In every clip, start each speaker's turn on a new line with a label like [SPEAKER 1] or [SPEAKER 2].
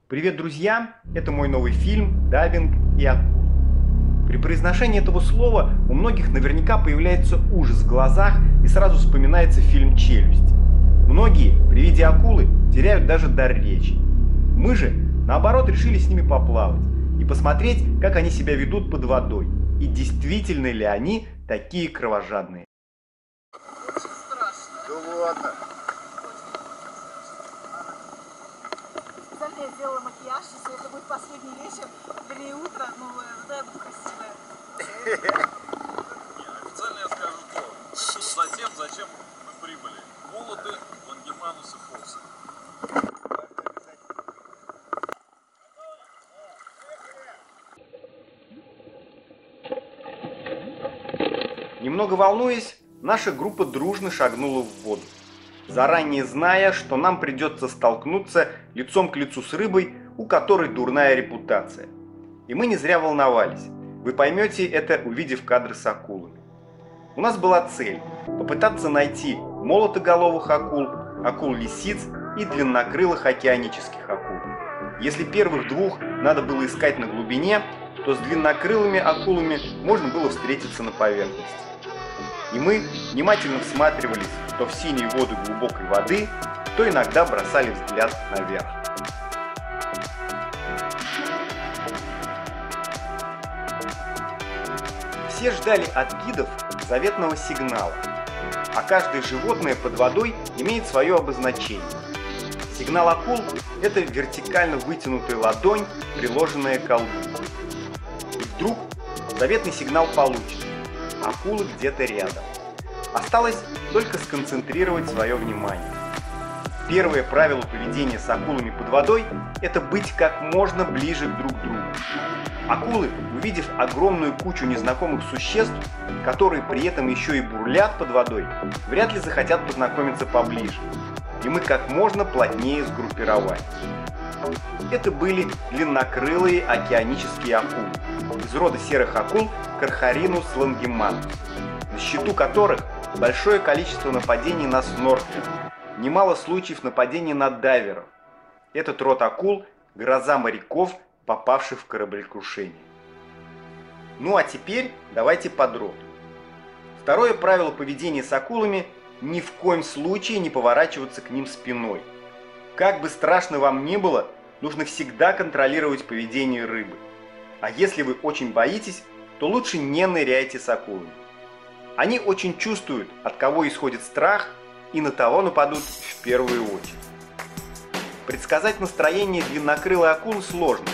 [SPEAKER 1] Привет, друзья! Это мой новый фильм «Дайвинг и акулы». При произношении этого слова у многих наверняка появляется ужас в глазах и сразу вспоминается фильм «Челюсть». Многие при виде акулы теряют даже дар речи. Мы же, наоборот, решили с ними поплавать и посмотреть, как они себя ведут под водой и действительно ли они такие кровожадные.
[SPEAKER 2] Очень страшно.
[SPEAKER 3] Да ладно.
[SPEAKER 2] Специально я сделала макияж, если это будет последний вечер, вернее утро, но тогда я буду красивая.
[SPEAKER 4] Официально я скажу то. Мы тут затем, зачем мы прибыли. Молоты, Лангеманус и Фоксы.
[SPEAKER 1] Немного волнуясь, наша группа дружно шагнула в воду, заранее зная, что нам придется столкнуться лицом к лицу с рыбой, у которой дурная репутация. И мы не зря волновались. Вы поймете это, увидев кадры с акулами. У нас была цель – попытаться найти молотоголовых акул, акул-лисиц и длиннокрылых океанических акул. Если первых двух надо было искать на глубине, то с длиннокрылыми акулами можно было встретиться на поверхности. И мы внимательно всматривались то в синие воды глубокой воды, то иногда бросали взгляд наверх. Все ждали от гидов заветного сигнала, а каждое животное под водой имеет свое обозначение. Сигнал акул – это вертикально вытянутая ладонь, приложенная к колбу. И вдруг заветный сигнал получен. Акулы где-то рядом. Осталось только сконцентрировать свое внимание. Первое правило поведения с акулами под водой – это быть как можно ближе друг к другу. Акулы, увидев огромную кучу незнакомых существ, которые при этом еще и бурлят под водой, вряд ли захотят познакомиться поближе. И мы как можно плотнее сгруппировались. Это были длиннокрылые океанические акулы из рода серых акул Кархаринус лангеманус, на счету которых большое количество нападений на снорклеров, немало случаев нападений на дайверов. Этот род акул – гроза моряков, попавших в кораблекрушение. Ну а теперь давайте подробно. Второе правило поведения с акулами – ни в коем случае не поворачиваться к ним спиной. Как бы страшно вам ни было, нужно всегда контролировать поведение рыбы. А если вы очень боитесь, то лучше не ныряйте с акулами. Они очень чувствуют, от кого исходит страх, и на того нападут в первую очередь. Предсказать настроение длиннокрылой акулы сложно.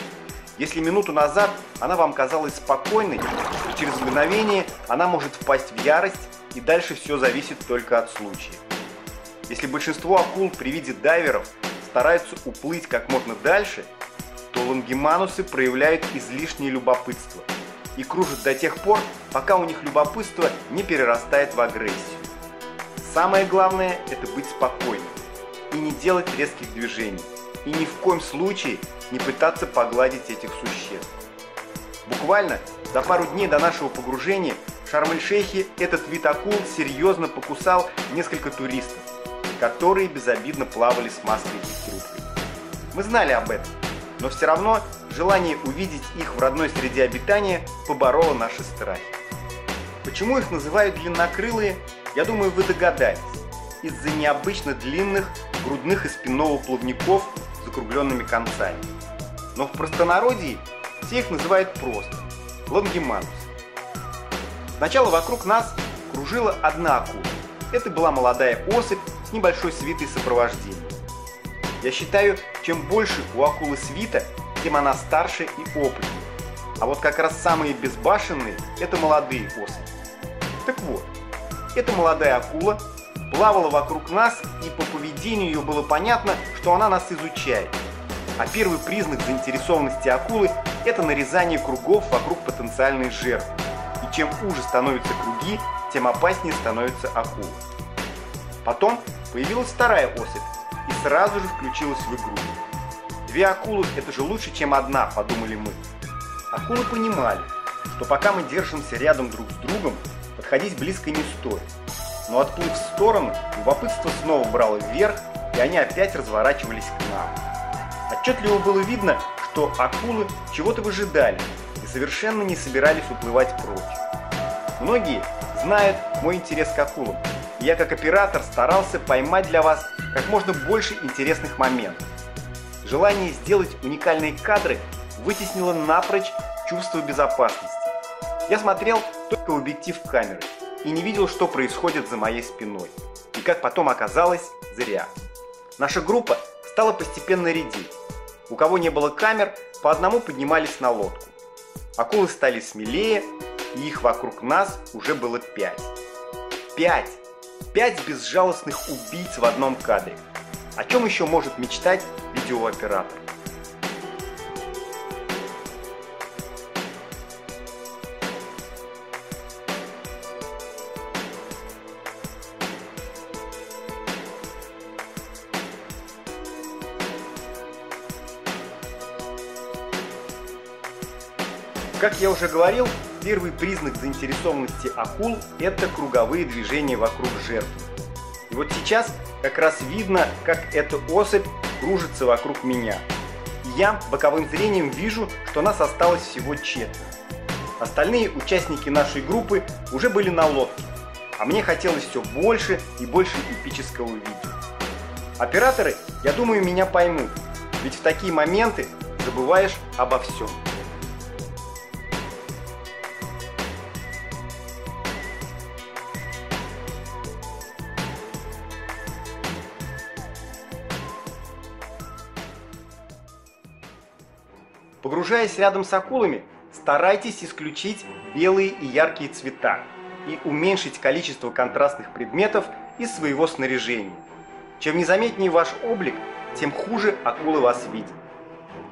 [SPEAKER 1] Если минуту назад она вам казалась спокойной, то через мгновение она может впасть в ярость, и дальше все зависит только от случая. Если большинство акул при виде дайверов стараются уплыть как можно дальше, то лангеманусы проявляют излишнее любопытство и кружат до тех пор, пока у них любопытство не перерастает в агрессию. Самое главное – это быть спокойным и не делать резких движений, и ни в коем случае не пытаться погладить этих существ. Буквально за пару дней до нашего погружения в Шарм-эль-Шейхе этот вид акул серьезно покусал несколько туристов, которые безобидно плавали с маской и трубкой. Мы знали об этом, но все равно желание увидеть их в родной среде обитания побороло наши страхи. Почему их называют длиннокрылые, я думаю, вы догадались. Из-за необычно длинных грудных и спинного плавников с закругленными концами. Но в простонародье все их называют просто – лангеманус. Сначала вокруг нас кружила одна акула. Это была молодая особь с небольшой свитой сопровождения. Я считаю, чем больше у акулы свита, тем она старше и опытнее. А вот как раз самые безбашенные – это молодые особи. Так вот, эта молодая акула плавала вокруг нас, и по поведению ее было понятно, что она нас изучает. А первый признак заинтересованности акулы – это нарезание кругов вокруг потенциальной жертвы. И чем уже становятся круги, тем опаснее становится акула. Потом появилась вторая особь и сразу же включилась в игру. Две акулы – это же лучше, чем одна, подумали мы. Акулы понимали, что пока мы держимся рядом друг с другом, подходить близко не стоит. Но отплыв в сторону, любопытство снова брало вверх, и они опять разворачивались к нам. Отчетливо было видно, что акулы чего-то выжидали и совершенно не собирались уплывать прочь. Многие знают мой интерес к акулам, и я как оператор старался поймать для вас как можно больше интересных моментов. Желание сделать уникальные кадры вытеснило напрочь чувство безопасности. Я смотрел только в объектив камеры и не видел, что происходит за моей спиной. И как потом оказалось, зря. Наша группа стала постепенно редеть. У кого не было камер, по одному поднимались на лодку. Акулы стали смелее, и их вокруг нас уже было 5. 5! 5 безжалостных убийц в одном кадре. О чем еще может мечтать видеооператор? Как я уже говорил, первый признак заинтересованности акул – это круговые движения вокруг жертвы. И вот сейчас как раз видно, как эта особь кружится вокруг меня. И я боковым зрением вижу, что нас осталось всего 4. Остальные участники нашей группы уже были на лодке, а мне хотелось все больше и больше эпического видео. Операторы, я думаю, меня поймут, ведь в такие моменты забываешь обо всем. Погружаясь рядом с акулами, старайтесь исключить белые и яркие цвета и уменьшить количество контрастных предметов из своего снаряжения. Чем незаметнее ваш облик, тем хуже акула вас видит.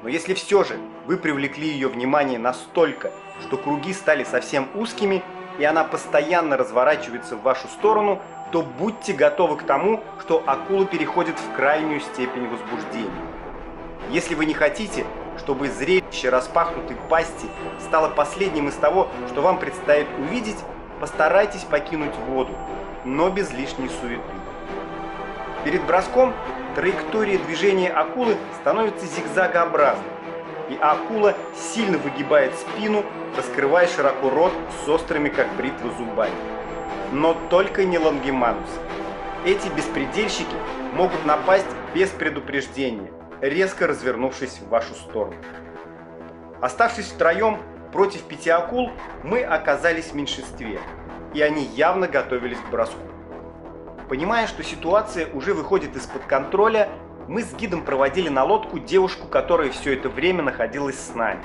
[SPEAKER 1] Но если все же вы привлекли ее внимание настолько, что круги стали совсем узкими и она постоянно разворачивается в вашу сторону, то будьте готовы к тому, что акула переходит в крайнюю степень возбуждения. Если вы не хотите, чтобы зрелище распахнутой пасти стало последним из того, что вам предстоит увидеть, постарайтесь покинуть воду, но без лишней суеты. Перед броском траектория движения акулы становится зигзагообразной, и акула сильно выгибает спину, раскрывая широко рот с острыми, как бритва, зубами. Но только не лонгиманусы. Эти беспредельщики могут напасть без предупреждения, резко развернувшись в вашу сторону. Оставшись втроем против 5 акул, мы оказались в меньшинстве, и они явно готовились к броску. Понимая, что ситуация уже выходит из-под контроля, мы с гидом проводили на лодку девушку, которая все это время находилась с нами,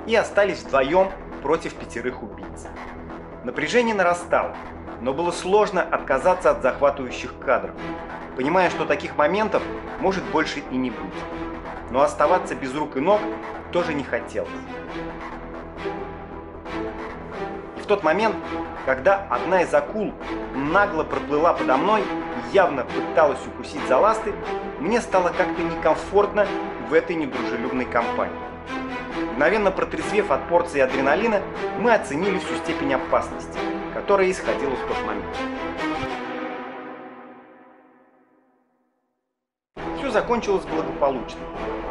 [SPEAKER 1] и остались вдвоем против 5 убийц. Напряжение нарастало, но было сложно отказаться от захватывающих кадров, понимая, что таких моментов может больше и не быть. Но оставаться без рук и ног тоже не хотелось. И в тот момент, когда одна из акул нагло проплыла подо мной и явно пыталась укусить за ласты, мне стало как-то некомфортно в этой недружелюбной компании. Мгновенно протрезвев от порции адреналина, мы оценили всю степень опасности, которая исходила в тот момент. Все закончилось благополучно.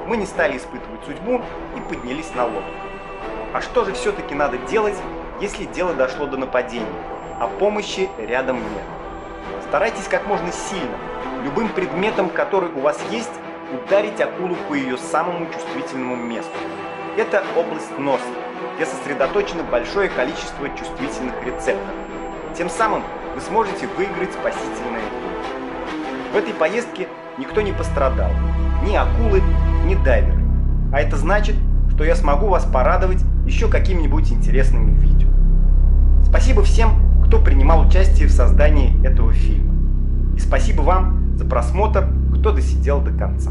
[SPEAKER 1] Мы не стали испытывать судьбу и поднялись на лодку. А что же все-таки надо делать, если дело дошло до нападения, а помощи рядом нет? Старайтесь как можно сильно, любым предметом, который у вас есть, ударить акулу по ее самому чувствительному месту. Это область носа, где сосредоточено большое количество чувствительных рецепторов. Тем самым вы сможете выиграть спасительное время. В этой поездке никто не пострадал, ни акулы, ни дайверы. А это значит, что я смогу вас порадовать еще какими-нибудь интересными видео. Спасибо всем, кто принимал участие в создании этого фильма. И спасибо вам за просмотр, кто досидел до конца.